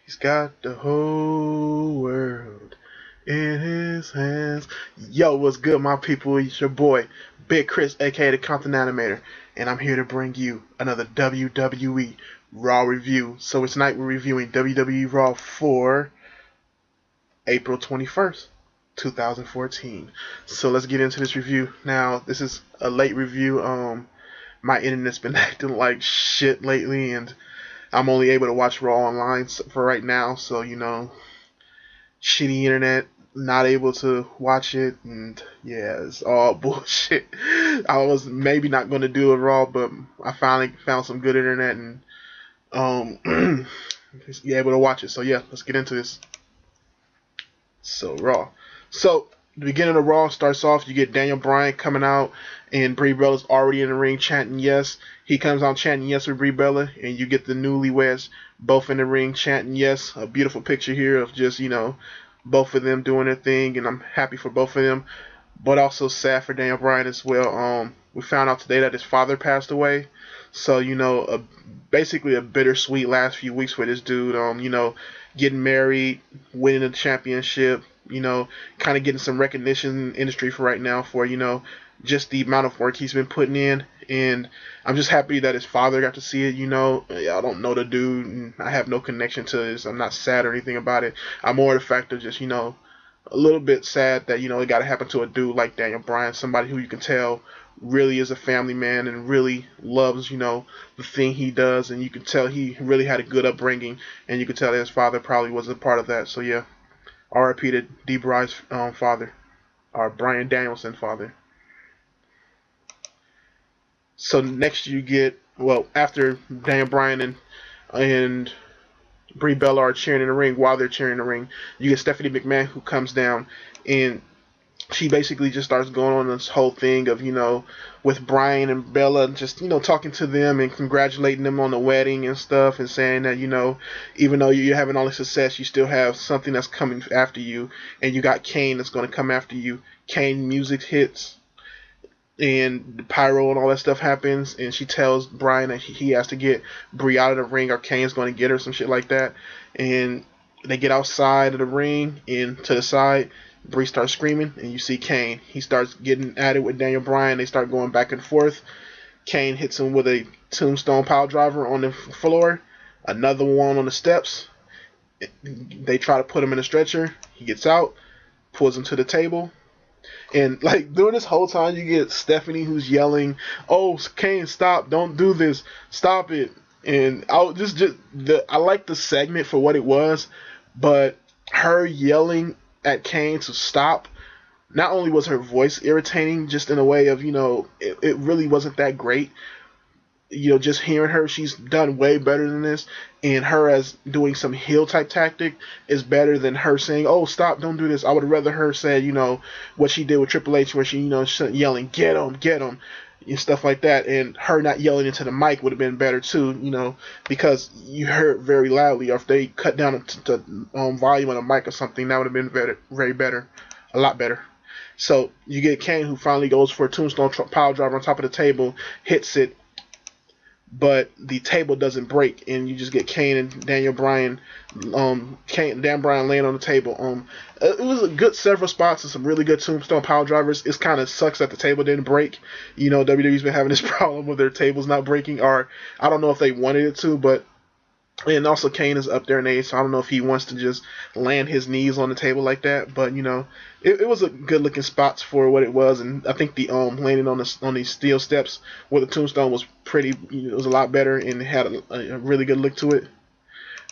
He's got the whole world in his hands. Yo, what's good, my people? It's your boy, Big Chris, aka the Content Animator, and I'm here to bring you another WWE Raw review. So tonight we're reviewing WWE Raw for April 21st, 2014. So let's get into this review. Now, this is a late review. My internet's been acting like shit lately, and I'm only able to watch Raw online for right now. So shitty internet, not able to watch it, and yeah, it's all bullshit. I was maybe not going to do a Raw, but I finally found some good internet and yeah, able to watch it. So yeah, let's get into this. So Raw. So the beginning of Raw starts off. You get Daniel Bryan coming out, and Brie Bella's already in the ring chanting yes. He comes out chanting yes with Brie Bella, and you get the newlyweds both in the ring chanting yes. A beautiful picture here of just both of them doing their thing, and I'm happy for both of them, but also sad for Daniel Bryan as well. We found out today that his father passed away, so basically a bittersweet last few weeks for this dude. Getting married, winning the championship, kind of getting some recognition in the industry for right now for just the amount of work he's been putting in. And I'm just happy that his father got to see it. I don't know the dude, and I have no connection to this. I'm not sad or anything about it. I'm more the fact of just a little bit sad that it got to happen to a dude like Daniel Bryan, somebody who you can tell really is a family man and really loves the thing he does, and you can tell he really had a good upbringing, and you can tell that his father probably was a part of that. So yeah, R.I.P. to D. Bry's father, or Bryan Danielson father. So next you get, after Daniel Bryan and Brie Bella are cheering in the ring, while they're cheering in the ring, you get Stephanie McMahon, who comes down, and she basically just starts going on this whole thing of with Bryan and Bella, just talking to them and congratulating them on the wedding and stuff, and saying that even though you're having all this success, you still have something that's coming after you, and you got Kane that's going to come after you. Kane music hits, and the pyro and all that stuff happens, and she tells Bryan that he has to get Brie out of the ring or Kane's going to get her, some shit like that. And they get outside of the ring, and to the side, Brie starts screaming, and you see Kane. He starts getting at it with Daniel Bryan. They start going back and forth. Kane hits him with a tombstone pile driver on the floor, another one on the steps. They try to put him in a stretcher. He gets out, pulls him to the table. And during this whole time, you get Stephanie who's yelling, "Oh, Kane, stop! Don't do this! Stop it!" And I like the segment for what it was, but her yelling at Kane to stop. Not only was her voice irritating, just in a way of it really wasn't that great. Just hearing her, she's done way better than this, and her as doing some heel type tactic is better than her saying, "Oh, stop, don't do this." I would rather her say, what she did with Triple H, where she, yelling, get him," and stuff like that, and her not yelling into the mic would have been better too, because you heard very loudly, or if they cut down the volume on the mic or something, that would have been better, very better, a lot better. So you get Kane, who finally goes for a tombstone pile driver on top of the table, hits it, but the table doesn't break, and you just get Kane and Daniel Bryan, Dan Bryan laying on the table. It was a good several spots and some really good tombstone power drivers. It kind of sucks that the table didn't break. WWE's been having this problem with their tables not breaking, or I don't know if they wanted it to, but. And also Kane is up there in age, so I don't know if he wants to just land his knees on the table like that. But it was a good looking spot for what it was, and I think the landing on these steel steps with the tombstone was pretty. It was a lot better and it had a really good look to it.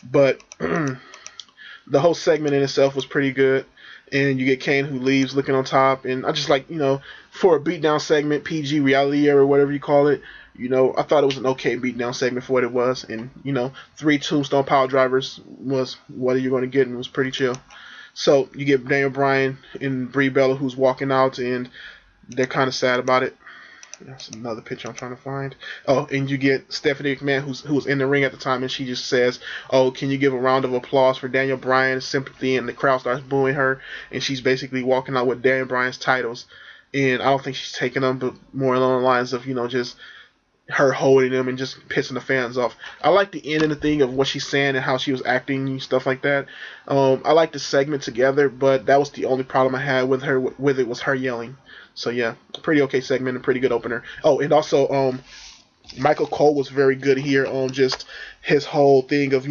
But the whole segment in itself was pretty good, and you get Kane who leaves looking on top, and I just like for a beatdown segment, PG reality era, whatever you call it. I thought it was an okay beatdown segment for what it was, and 3 tombstone power drivers was what you're going to get, and it was pretty chill. So you get Daniel Bryan and Brie Bella, who's walking out, and they're kind of sad about it. That's another picture I'm trying to find. Oh, and you get Stephanie McMahon, who was in the ring at the time, and she just says, "Oh, can you give a round of applause for Daniel Bryan's sympathy?" And the crowd starts booing her, and she's basically walking out with Daniel Bryan's titles. And I don't think she's taking them, but more along the lines of just her holding him and just pissing the fans off. I like the end of the thing of what she's saying and how she was acting and stuff like that. I like the segment together, but that was the only problem I had with her with it was her yelling. So yeah, pretty okay segment and pretty good opener. Oh, and also Michael Cole was very good here on just his whole thing of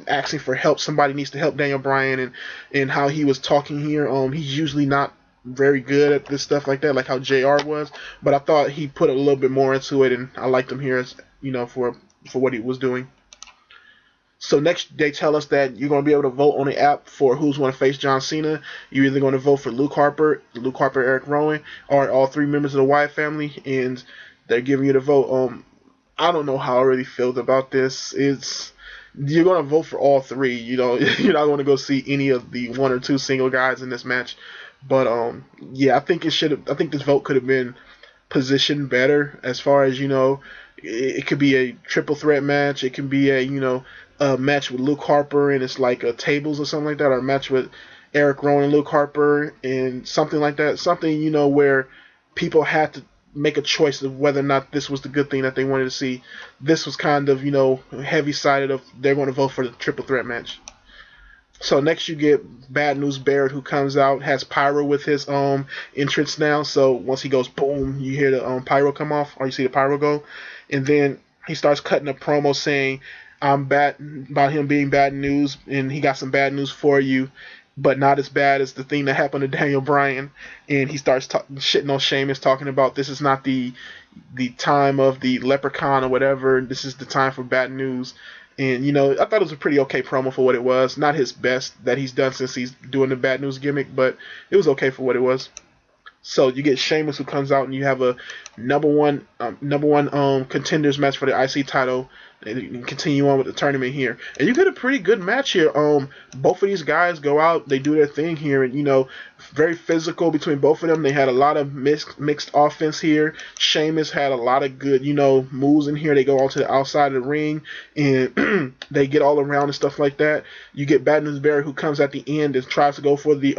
asking for help. Somebody needs to help Daniel Bryan and how he was talking here. He's usually not very good at this stuff like that, like how JR was. But I thought he put a little bit more into it, and I liked him here as for what he was doing. So next, they tell us that you're going to be able to vote on the app for who's going to face John Cena. You're either going to vote for Luke Harper, Eric Rowan, or all three members of the Wyatt family, and they're giving you the vote. I don't know how I really feel about this. You're going to vote for all three. You're not going to go see any of the one or two single guys in this match. But yeah, I think I think this vote could have been positioned better as far as it could be a triple threat match. It can be a match with Luke Harper and it's like a tables or something like that, or a match with Eric Rowan and Luke Harper and something like that. Something where people had to make a choice of whether or not this was the good thing that they wanted to see. This was kind of heavy sided of they're going to vote for the triple threat match. So next you get Bad News Barrett, who comes out, has pyro with his entrance now. So once he goes boom, you hear the pyro come off, or you see the pyro go, and then he starts cutting a promo saying, "I'm bad," about him being bad news, and he got some bad news for you, but not as bad as the thing that happened to Daniel Bryan. And he starts shitting on Sheamus, talking about this is not the time of the leprechaun or whatever. This is the time for bad news. And, I thought it was a pretty okay promo for what it was. Not his best that he's done since he's doing the bad news gimmick, but it was okay for what it was. So you get Sheamus, who comes out, and you have a number one contenders match for the IC title, and you can continue on with the tournament here. And you get a pretty good match here. Both of these guys go out, they do their thing here, and very physical between both of them. They had a lot of mixed offense here. Sheamus had a lot of good moves in here. They go all to the outside of the ring, and they get all around and stuff like that. You get Bad News Barry, who comes at the end and tries to go for the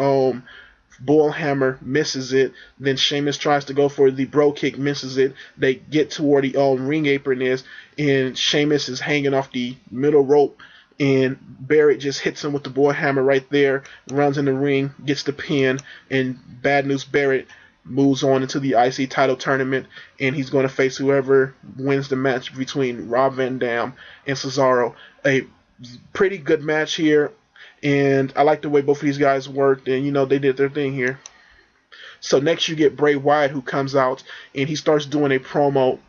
Bullhammer, misses it. Then Sheamus tries to go for the bro kick, misses it. They get toward the ring apron and Sheamus is hanging off the middle rope, and Barrett just hits him with the Bullhammer right there, runs in the ring, gets the pin, and Bad News Barrett moves on into the IC title tournament, and he's going to face whoever wins the match between Rob Van Dam and Cesaro. A pretty good match here. And I like the way both of these guys worked, and they did their thing here. So next you get Bray Wyatt, who comes out and he starts doing a promo.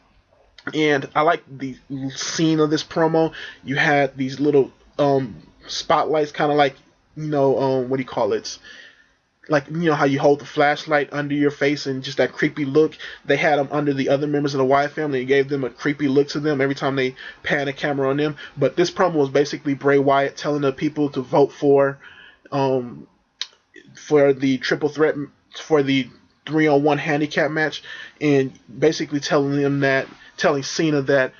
And I like the scene of this promo. You had these little spotlights, kind of like what do you call it? Like how you hold the flashlight under your face and just that creepy look. They had them under the other members of the Wyatt family and gave them a creepy look to them every time they pan a camera on them. But this promo was basically Bray Wyatt telling the people to vote for the triple threat, for the 3-on-1 handicap match, and basically telling Cena that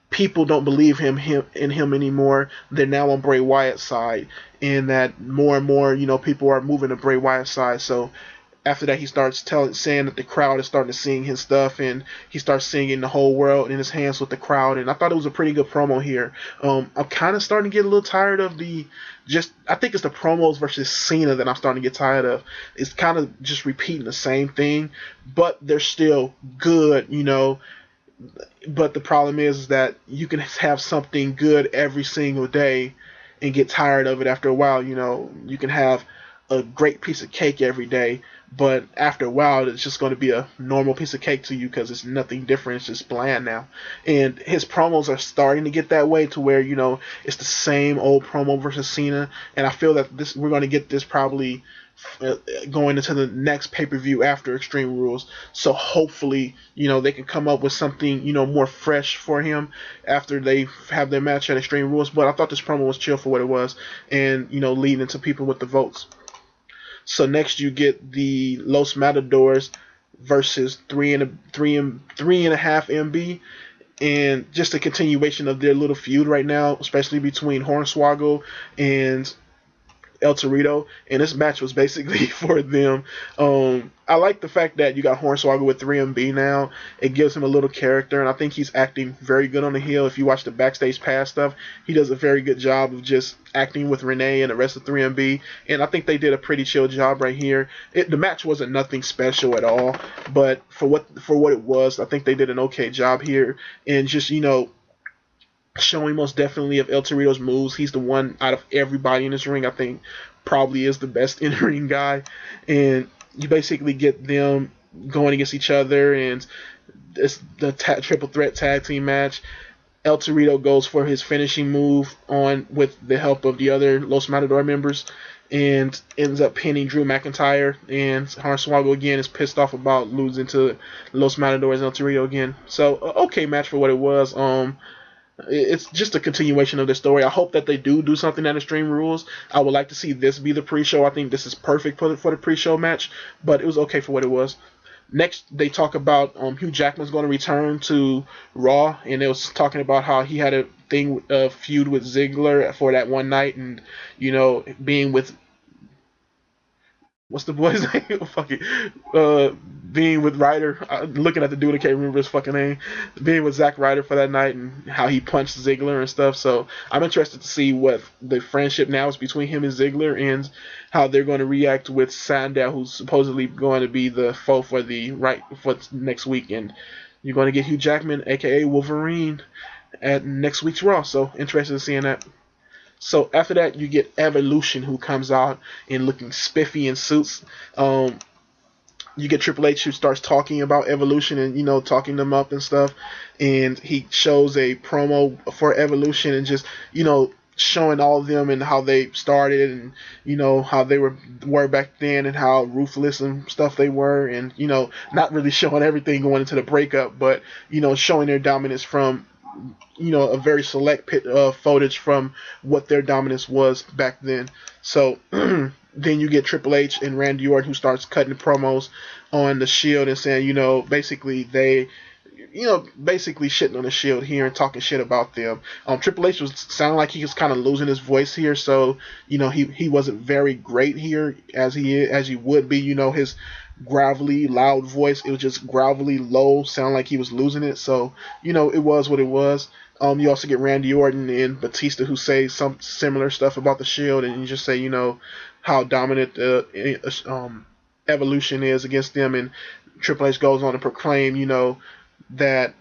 people don't believe in him anymore. They're now on Bray Wyatt's side, and that more and more, people are moving to Bray Wyatt's side. So after that, he starts saying that the crowd is starting to sing his stuff, and he starts singing the whole world in his hands with the crowd. And I thought it was a pretty good promo here. I'm kind of starting to get a little tired of I think it's the promos versus Cena that I'm starting to get tired of. It's kind of just repeating the same thing, but they're still good, But the problem is that you can have something good every single day and get tired of it after a while. You can have a great piece of cake every day, but after a while it's just going to be a normal piece of cake to you because it's nothing different. It's just bland now. And his promos are starting to get that way to where it's the same old promo versus Cena, and I feel that we're going to get this probably going into the next pay-per-view after Extreme Rules. So hopefully, they can come up with something, more fresh for him after they have their match at Extreme Rules. But I thought this promo was chill for what it was, and, leading to people with the votes. So next you get the Los Matadors versus 3.5 MB. And just a continuation of their little feud right now, especially between Hornswoggle and El Torito, and this match was basically for them. I like the fact that you got Hornswoggle with 3MB now. It gives him a little character, and I think he's acting very good on the heel. If you watch the backstage pass stuff, he does a very good job of just acting with Renee and the rest of 3MB, and I think they did a pretty chill job right here. The match wasn't nothing special at all, but for what it was, I think they did an okay job here, and just showing most definitely of El Torito's moves. He's the one out of everybody in this ring, I think, probably is the best in ring guy. And you basically get them going against each other, and it's the triple threat tag team match. El Torito goes for his finishing move on with the help of the other Los Matador members and ends up pinning Drew McIntyre. And Hornswoggle again is pissed off about losing to Los Matadors and El Torito again. So, okay match for what it was. It's just a continuation of the story. I hope that they do something at Extreme Rules. I would like to see this be the pre-show. I think this is perfect for the pre-show match, but it was okay for what it was. Next, they talk about Hugh Jackman's going to return to Raw, and it was talking about how he had a feud with Ziggler for that one night, and being with what's the boy's name? Fuck it. Being with Ryder, looking at the dude, I can't remember his fucking name. Being with Zack Ryder for that night and how he punched Ziggler and stuff. So I'm interested to see what the friendship now is between him and Ziggler and how they're going to react with Sandow, who's supposedly going to be the foe for next week. And you're going to get Hugh Jackman, aka Wolverine, at next week's Raw. So interested in seeing that. So after that, you get Evolution, who comes out in looking spiffy in suits. You get Triple H, who starts talking about Evolution and talking them up and stuff. And he shows a promo for Evolution and just showing all of them and how they started and how they were back then and how ruthless and stuff they were, and not really showing everything going into the breakup, but showing their dominance from a very select footage from what their dominance was back then. So then you get Triple H and Randy Orton, who starts cutting promos on the Shield and saying, basically basically shitting on the Shield here and talking shit about them. Triple H was sounding like he was kind of losing his voice here, so he wasn't very great here as he would be. His gravelly, loud voice, it was just gravelly low, sound like he was losing it. So it was what it was. You also get Randy Orton and Batista, who say some similar stuff about the Shield, and you just say how dominant Evolution is against them, and Triple H goes on to proclaim that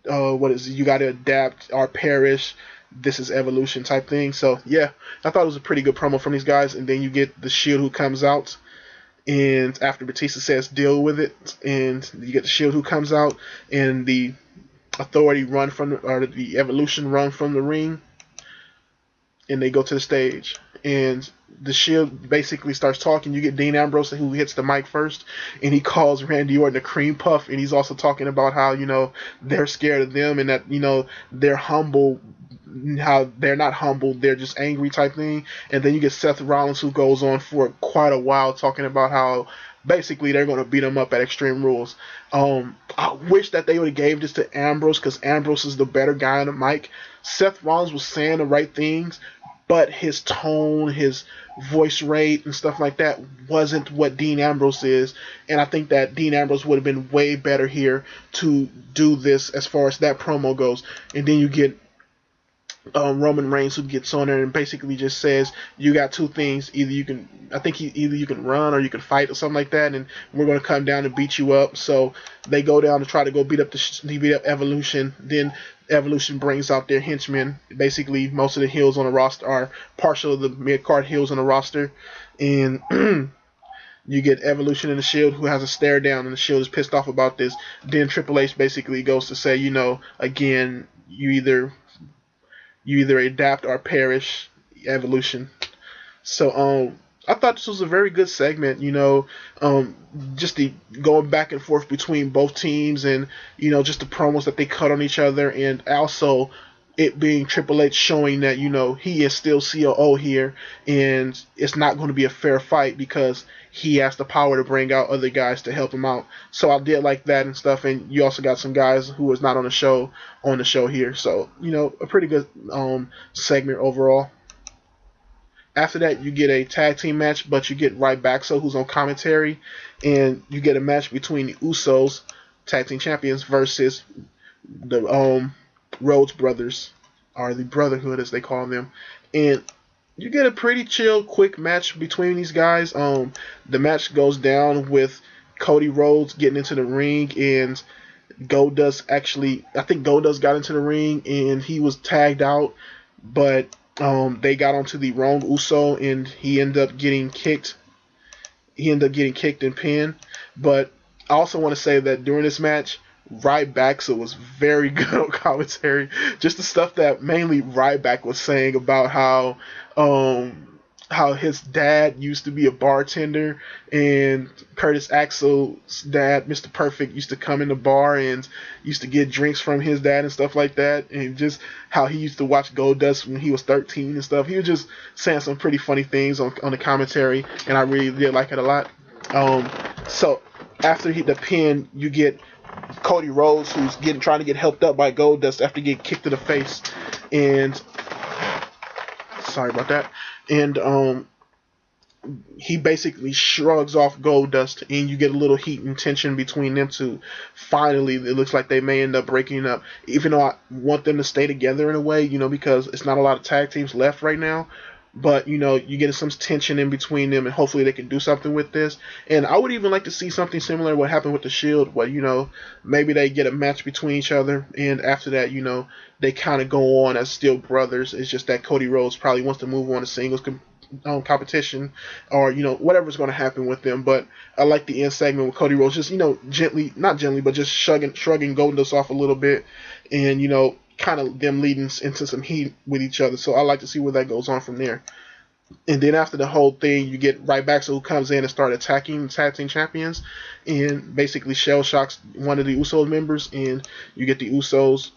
you got to adapt or perish. This is Evolution type thing. So yeah, I thought it was a pretty good promo from these guys. And then you get the Shield, who comes out, and after Batista says deal with it, and you get the Shield, who comes out, and the Authority the Evolution run from the ring, and they go to the stage, and the Shield basically starts talking. You get Dean Ambrose, who hits the mic first, and he calls Randy Orton a cream puff, and he's also talking about how they're scared of them, and that they're humble, how they're not humble, they're just angry type thing. And then you get Seth Rollins, who goes on for quite a while talking about how basically they're going to beat him up at Extreme Rules. I wish that they would have gave this to Ambrose, because Ambrose is the better guy on the mic. Seth Rollins was saying the right things, but his tone, his voice rate, and stuff like that wasn't what Dean Ambrose is. And I think that Dean Ambrose would have been way better here to do this as far as that promo goes. And then you get Roman Reigns, who gets on there and basically just says, you got two things, either you can run or you can fight or something like that, and we're going to come down and beat you up. So they go down to try to go beat up Evolution. Then Evolution brings out their henchmen. Basically, most of the heels on the roster are partial of the mid-card heels on the roster, and you get Evolution and the Shield, who has a stare down, and the Shield is pissed off about this. Then Triple H basically goes to say, again, you either adapt or perish, Evolution. So I thought this was a very good segment, just the going back and forth between both teams, and just the promos that they cut on each other, and also it being Triple H showing that he is still COO here, and it's not going to be a fair fight because he has the power to bring out other guys to help him out. So I did like that and stuff, and you also got some guys who was not on the show here. So a pretty good segment overall. After that, you get a tag team match, but you get Rybaxo, who's on commentary, and you get a match between the Usos, tag team champions, versus the Rhodes brothers, or the Brotherhood as they call them, and you get a pretty chill, quick match between these guys. The match goes down with Cody Rhodes getting into the ring, and Goldust actually, I think Goldust got into the ring and he was tagged out, but they got onto the wrong Uso and he ended up getting kicked. He ended up getting kicked and pinned. But I also want to say that during this match, Ryback was very good on commentary. Just the stuff that mainly Ryback was saying about um, how his dad used to be a bartender, and Curtis Axel's dad, Mr. Perfect, used to come in the bar and used to get drinks from his dad and stuff like that, and just how he used to watch Goldust when he was 13 and stuff. He was just saying some pretty funny things on the commentary, and I really did like it a lot. So after the pin, you get Cody Rhodes, who's trying to get helped up by Goldust after getting kicked in the face, and sorry about that. And he basically shrugs off Goldust, and you get a little heat and tension between them two. Finally, it looks like they may end up breaking up, even though I want them to stay together in a way, because it's not a lot of tag teams left right now. But, you get some tension in between them, and hopefully they can do something with this. And I would even like to see something similar to what happened with the Shield, where, maybe they get a match between each other, and after that, they kind of go on as still brothers. It's just that Cody Rhodes probably wants to move on to singles competition, or, whatever's going to happen with them. But I like the end segment with Cody Rhodes just, gently, not gently, but just shrugging Goldust off a little bit, and, kind of them leading into some heat with each other. So I like to see where that goes on from there. And then after the whole thing, you get Ryback, who comes in and start attacking the tag team champions, and basically shell shocks one of the Usos members, and you get the Usos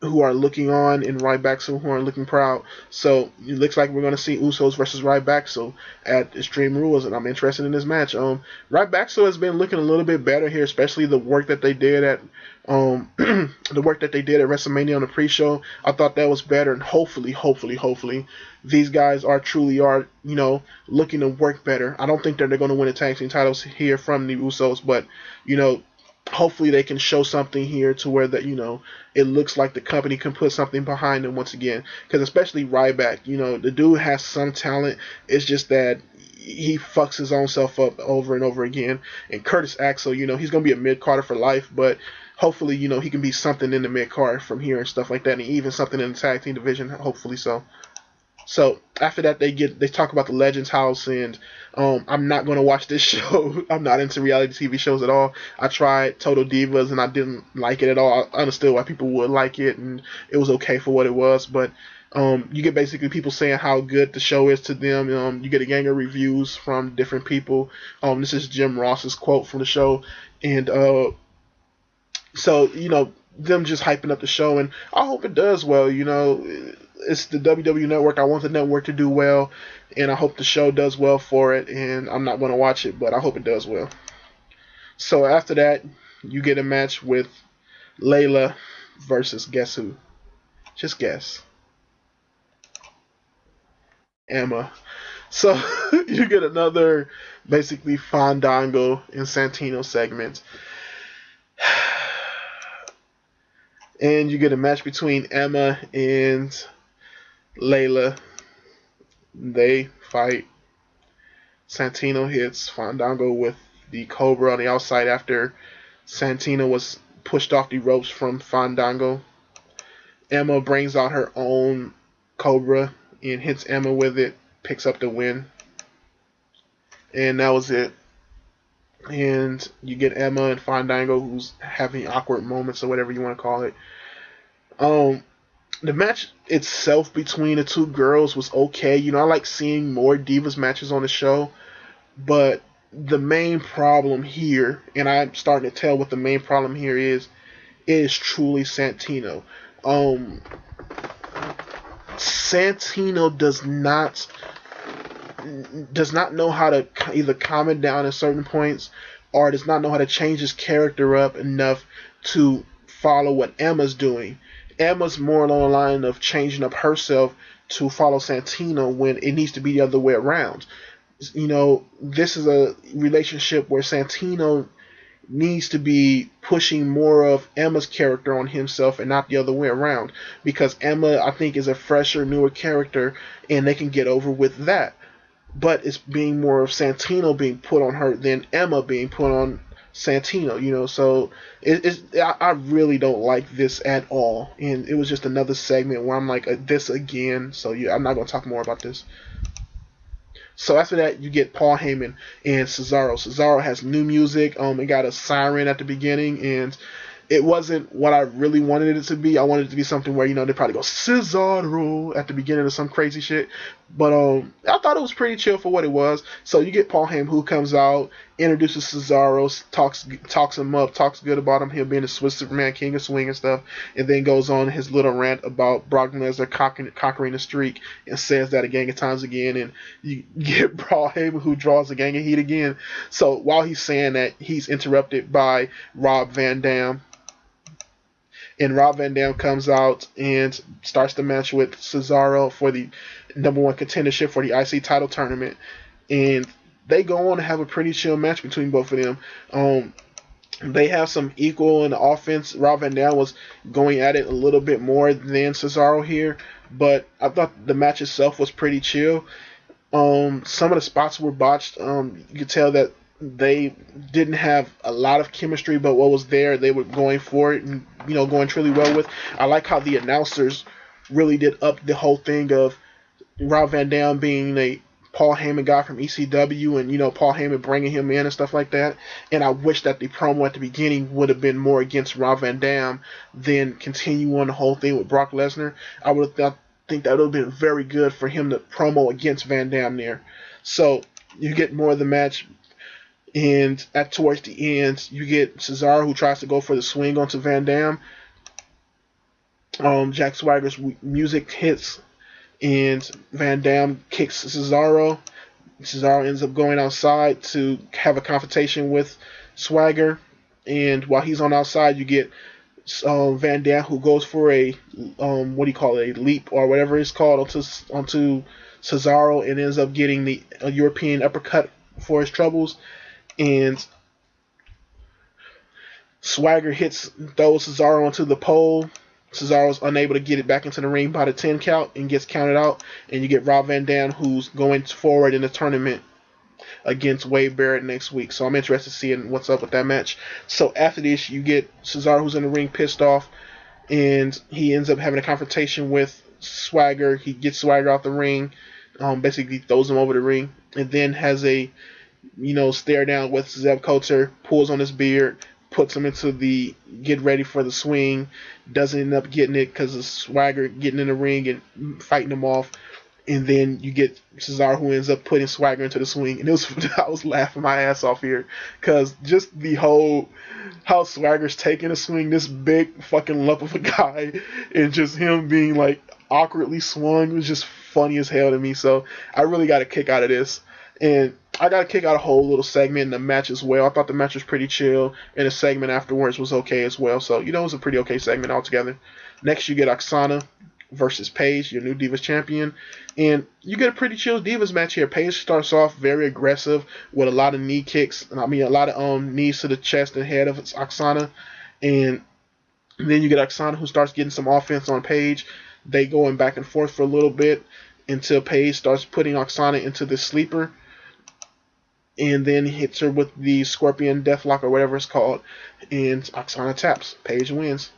who are looking on, and Ryback who are looking proud. So it looks like we're going to see Usos versus Ryback at Extreme Rules, and I'm interested in this match. Ryback has been looking a little bit better here, especially the work that they did at the work that they did at WrestleMania on the pre-show. I thought that was better, and hopefully, these guys truly are looking to work better. I don't think that they're going to win the tag team titles here from the Usos, but hopefully they can show something here to where that it looks like the company can put something behind them once again. Because especially Ryback, the dude has some talent. It's just that he fucks his own self up over and over again. And Curtis Axel, he's gonna be a mid carder for life, but hopefully he can be something in the mid card from here and stuff like that, and even something in the tag team division. Hopefully so. So after that, they talk about the Legends House, and I'm not going to watch this show. I'm not into reality TV shows at all. I tried Total Divas, and I didn't like it at all. I understood why people would like it, and it was okay for what it was. But you get basically people saying how good the show is to them. You get a gang of reviews from different people. This is Jim Ross's quote from the show, and so them just hyping up the show, and I hope it does well. It's the WWE Network. I want the network to do well, and I hope the show does well for it. And I'm not going to watch it, but I hope it does well. So after that, you get a match with Layla versus guess who? Just guess. Emma. So you get another basically Fandango and Santino segment. And you get a match between Emma and Layla. They fight. Santino hits Fandango with the Cobra on the outside after Santino was pushed off the ropes from Fandango. Emma brings out her own Cobra and hits Emma with it, picks up the win. And that was it. And you get Emma and Fandango, who's having awkward moments or whatever you want to call it. The match itself between the two girls was okay. I like seeing more Divas matches on the show, but the main problem here, and I'm starting to tell what the main problem here is truly Santino. Santino does not know how to either calm it down at certain points, or does not know how to change his character up enough to follow what Emma's doing. Emma's more along the line of changing up herself to follow Santino when it needs to be the other way around. This is a relationship where Santino needs to be pushing more of Emma's character on himself and not the other way around, because Emma, I think, is a fresher, newer character, and they can get over with that. But it's being more of Santino being put on her than Emma being put on Santino, so I really don't like this at all, and it was just another segment where I'm like, this again. So yeah, I'm not gonna talk more about this. So after that, you get Paul Heyman and Cesaro. Cesaro has new music. It got a siren at the beginning, and it wasn't what I really wanted it to be. I wanted it to be something where they probably go Cesaro at the beginning of some crazy shit. But I thought it was pretty chill for what it was. So you get Paul Heyman, who comes out, introduces Cesaro, talks him up, talks good about him being the Swiss Superman, King of Swing and stuff, and then goes on his little rant about Brock Lesnar conquering the streak, and says that a gang of times again. And you get Paul Heyman, who draws a gang of heat again. So while he's saying that, he's interrupted by Rob Van Dam. And Rob Van Dam comes out and starts the match with Cesaro for the #1 contendership for the IC title tournament. And they go on to have a pretty chill match between both of them. They have some equal in the offense. Rob Van Dam was going at it a little bit more than Cesaro here, but I thought the match itself was pretty chill. Some of the spots were botched. You could tell that they didn't have a lot of chemistry, but what was there, they were going for it and going truly well with. I like how the announcers really did up the whole thing of Rob Van Dam being a Paul Heyman guy from ECW, and Paul Heyman bringing him in and stuff like that. And I wish that the promo at the beginning would have been more against Rob Van Dam than continue on the whole thing with Brock Lesnar. I think that would have been very good for him to promo against Van Dam there. So you get more of the match. And towards the end, you get Cesaro, who tries to go for the swing onto Van Dam. Jack Swagger's music hits, and Van Dam kicks Cesaro. Cesaro ends up going outside to have a confrontation with Swagger. And while he's on outside, you get Van Dam, who goes for a leap or whatever it's called onto Cesaro, and ends up getting the European uppercut for his troubles. And Swagger throws Cesaro onto the pole. Cesaro's unable to get it back into the ring by the 10 count and gets counted out. And you get Rob Van Dam, who's going forward in the tournament against Wade Barrett next week. So I'm interested in seeing what's up with that match. So after this, you get Cesaro, who's in the ring, pissed off, and he ends up having a confrontation with Swagger. He gets Swagger out the ring, basically throws him over the ring, and then has a stare down with Zeb Coulter, pulls on his beard, puts him into the get ready for the swing, doesn't end up getting it because of Swagger getting in the ring and fighting him off. And then you get Cesaro, who ends up putting Swagger into the swing. And I was laughing my ass off here because just the whole how Swagger's taking a swing, this big fucking lump of a guy, and just him being like awkwardly swung was just funny as hell to me. So I really got a kick out of this. And I got a kick out of a whole little segment in the match as well. I thought the match was pretty chill, and the segment afterwards was okay as well. So, it was a pretty okay segment altogether. Next, you get Oksana versus Paige, your new Divas champion. And you get a pretty chill Divas match here. Paige starts off very aggressive with a lot of knee kicks. A lot of knees to the chest and head of Oksana. And then you get Oksana, who starts getting some offense on Paige. They going back and forth for a little bit until Paige starts putting Oksana into the sleeper. And then hits her with the Scorpion Deathlock or whatever it's called. And Oksana taps. Paige wins.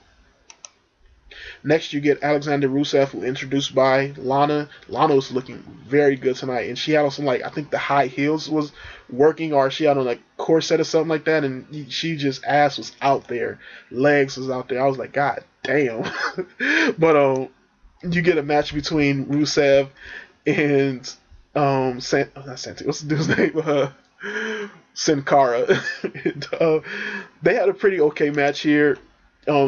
Next, you get Alexander Rusev, who introduced by Lana. Lana was looking very good tonight. And she had on some, I think the high heels was working, or she had on a corset or something like that. And she just, ass was out there. Legs was out there. I was like, God damn. But you get a match between Rusev and not Santi. What's the dude's name? Sin Cara. They had a pretty okay match here.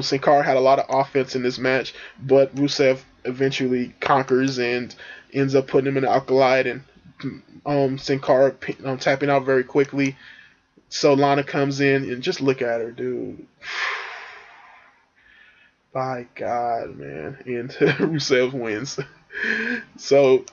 Sin Cara had a lot of offense in this match, but Rusev eventually conquers and ends up putting him in the Alkalite, and Sin Cara tapping out very quickly. So Lana comes in, and just look at her, dude. by God, man. And Rusev wins. So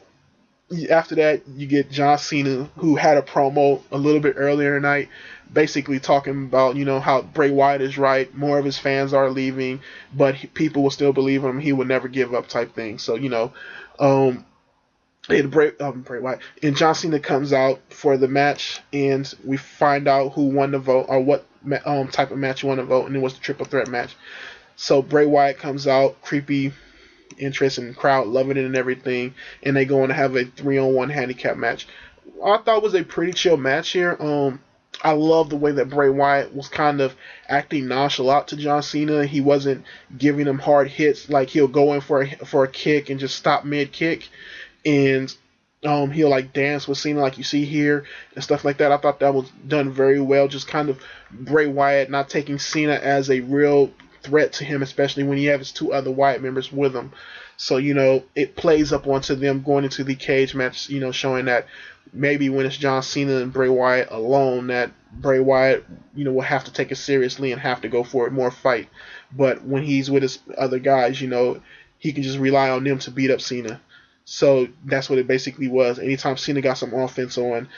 after that, you get John Cena, who had a promo a little bit earlier tonight, basically talking about how Bray Wyatt is right. More of his fans are leaving, but people will still believe him. He will never give up, type thing. So um, and Bray Wyatt and John Cena comes out for the match, and we find out who won the vote or what type of match won the vote, and it was the triple threat match. So Bray Wyatt comes out, creepy interest and crowd loving it and everything, and they go on to have a 3-on-1 handicap match. I thought it was a pretty chill match here. I love the way that Bray Wyatt was kind of acting nonchalant to John Cena. He wasn't giving him hard hits, like he'll go in for a kick and just stop mid kick, and he'll like dance with Cena like you see here and stuff like that. I thought that was done very well. Just kind of Bray Wyatt not taking Cena as a real threat to him, especially when he has his two other Wyatt members with him. So it plays up onto them going into the cage match. Showing that maybe when it's John Cena and Bray Wyatt alone, that Bray Wyatt will have to take it seriously and have to go for it more fight. But when he's with his other guys, he can just rely on them to beat up Cena. So that's what it basically was. Anytime Cena got some offense on,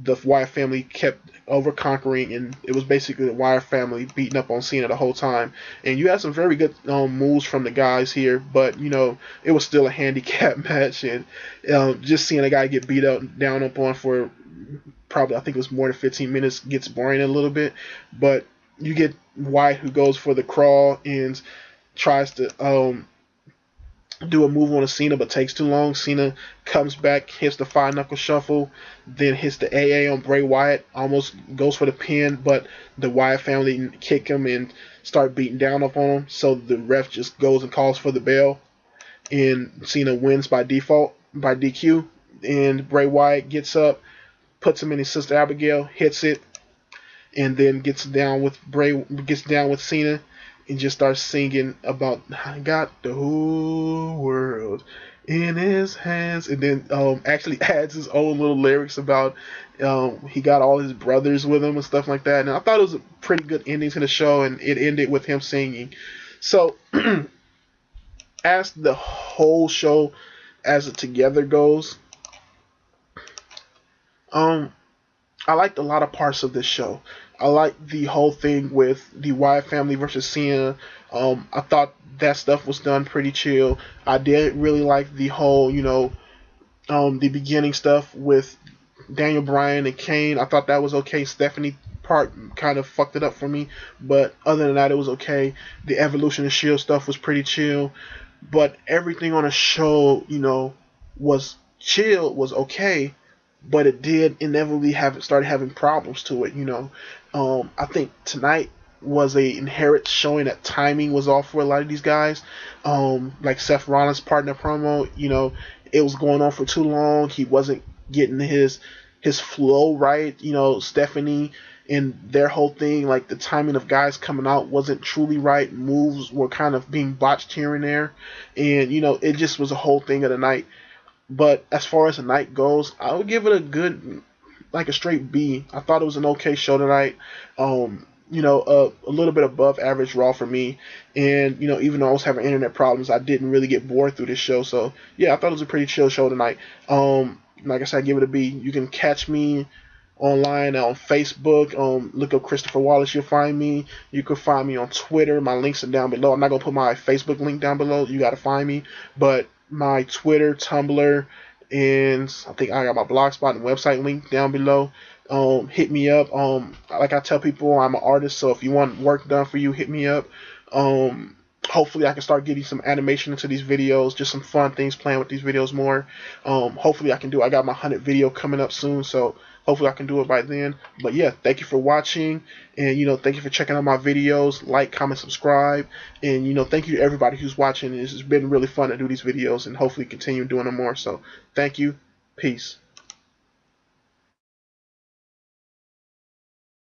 the Wyatt family kept over conquering, and it was basically the Wyatt family beating up on Cena the whole time. And you had some very good moves from the guys here, but it was still a handicap match, and just seeing a guy get beat up, down up on for probably I think it was more than 15 minutes gets boring a little bit. But you get Wyatt who goes for the crawl and tries to do a move on a Cena, but takes too long. Cena comes back, hits the five knuckle shuffle, then hits the AA on Bray Wyatt, almost goes for the pin, but the Wyatt family kick him and start beating down up on him. So the ref just goes and calls for the bell, and Cena wins by default, by DQ. And Bray Wyatt gets up, puts him in his Sister Abigail, hits it, and then gets down with Cena, and just starts singing about I got the whole world in his hands, and then actually adds his own little lyrics about he got all his brothers with him and stuff like that. And I thought it was a pretty good ending to the show, and it ended with him singing. So as the whole show as it together goes, I liked a lot of parts of this show. I liked the whole thing with the Wyatt family versus Cena. I thought that stuff was done pretty chill. I did really like the whole, the beginning stuff with Daniel Bryan and Kane. I thought that was okay. Stephanie part kind of fucked it up for me, but other than that, it was okay. The Evolution of Shield stuff was pretty chill, but everything on the show, was chill, was okay, but it did inevitably started having problems to it. I think tonight was a inherent showing that timing was off for a lot of these guys. Like Seth Rollins' partner promo, it was going on for too long. He wasn't getting his flow right. Stephanie and their whole thing, like the timing of guys coming out wasn't truly right. Moves were kind of being botched here and there, and it just was a whole thing of the night. But as far as the night goes, I would give it a good, like a straight B. I thought it was an okay show tonight. A little bit above average Raw for me. And, even though I was having internet problems, I didn't really get bored through this show. So, yeah, I thought it was a pretty chill show tonight. Like I said, I give it a B. You can catch me online on Facebook. Look up Christopher Wallace, you'll find me. You can find me on Twitter. My links are down below. I'm not going to put my Facebook link down below. You got to find me. But my Twitter, Tumblr, and I think I got my Blogspot and website link down below. Hit me up. Like I tell people, I'm an artist, so if you want work done for you, hit me up. Hopefully I can start getting some animation into these videos, just some fun things, playing with these videos more. Hopefully I can do it. I got my 100 video coming up soon, so hopefully I can do it by then. But yeah, thank you for watching, and thank you for checking out my videos. Like, comment, subscribe, and thank you to everybody who's watching. It's been really fun to do these videos, and hopefully continue doing them more. So thank you. Peace.